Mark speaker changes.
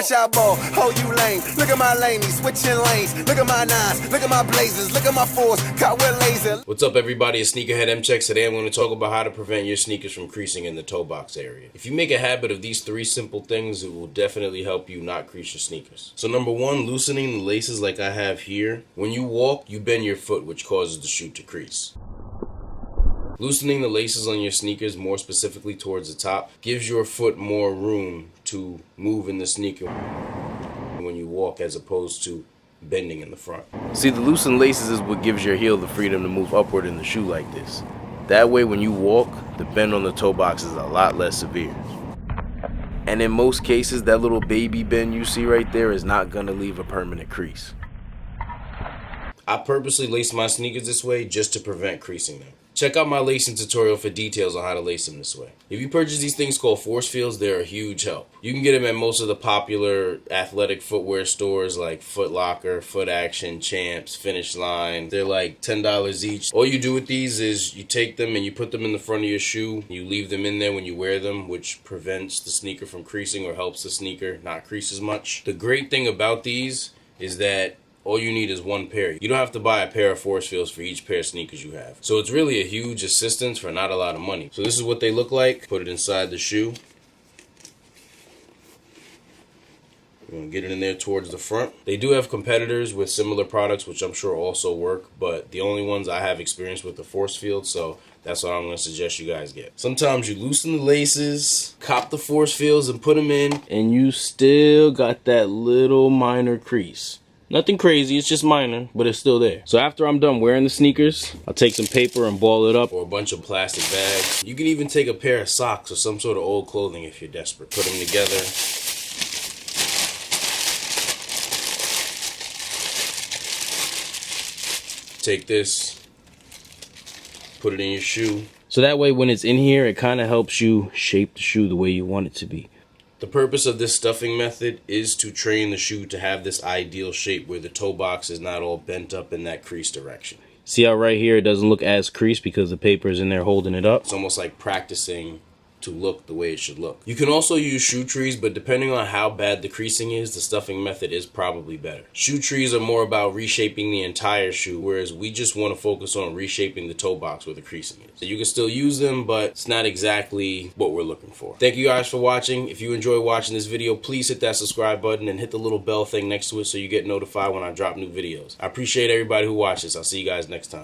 Speaker 1: watch I ball, oh you lame. Look at my lane, he's switching lanes. Look at my nines, look at my blazers, look at my fours, caught with laser.
Speaker 2: What's up everybody, it's Sneakerhead M-Checks. Today I'm going to talk about how to prevent your sneakers from creasing in the toe box area. If you make a habit of these 3 simple things, it will definitely help you not crease your sneakers. So number 1, loosening the laces like I have here. When you walk, you bend your foot, which causes the shoe to crease. Loosening the laces on your sneakers, more specifically towards the top, gives your foot more room to move in the sneaker when you walk as opposed to bending in the front. See, the loosened laces is what gives your heel the freedom to move upward in the shoe like this. That way when you walk, the bend on the toe box is a lot less severe. And in most cases, that little baby bend you see right there is not going to leave a permanent crease. I purposely lace my sneakers this way just to prevent creasing them. Check out my lacing tutorial for details on how to lace them this way. If you purchase these things called force fields, they're a huge help. You can get them at most of the popular athletic footwear stores like Foot Locker, Foot Action, Champs, Finish Line. They're like $10 each. All you do with these is you take them and you put them in the front of your shoe. You leave them in there when you wear them, which prevents the sneaker from creasing or helps the sneaker not crease as much. The great thing about these is that all you need is one pair. You don't have to buy a pair of force fields for each pair of sneakers you have. So it's really a huge assistance for not a lot of money. So this is what they look like. Put it inside the shoe. We're going to get it in there towards the front. They do have competitors with similar products, which I'm sure also work, but the only ones I have experience with the force field, so that's what I'm going to suggest you guys get. Sometimes you loosen the laces, cop the force fields and put them in, and you still got that little minor crease. Nothing crazy, it's just minor, but it's still there. So after I'm done wearing the sneakers, I'll take some paper and ball it up, or a bunch of plastic bags. You can even take a pair of socks or some sort of old clothing if you're desperate. Put them together. Take this, put it in your shoe. So that way when it's in here, it kind of helps you shape the shoe the way you want it to be. The purpose of this stuffing method is to train the shoe to have this ideal shape where the toe box is not all bent up in that crease direction. See how right here it doesn't look as creased because the paper is in there holding it up? It's almost like practicing to look the way it should look. You can also use shoe trees, but depending on how bad the creasing is, the stuffing method is probably better. Shoe trees are more about reshaping the entire shoe, whereas we just want to focus on reshaping the toe box where the creasing is. So you can still use them, but it's not exactly what we're looking for. Thank you guys for watching. If you enjoy watching this video, please hit that subscribe button and hit the little bell thing next to it so you get notified when I drop new videos. I appreciate everybody who watches. I'll see you guys next time.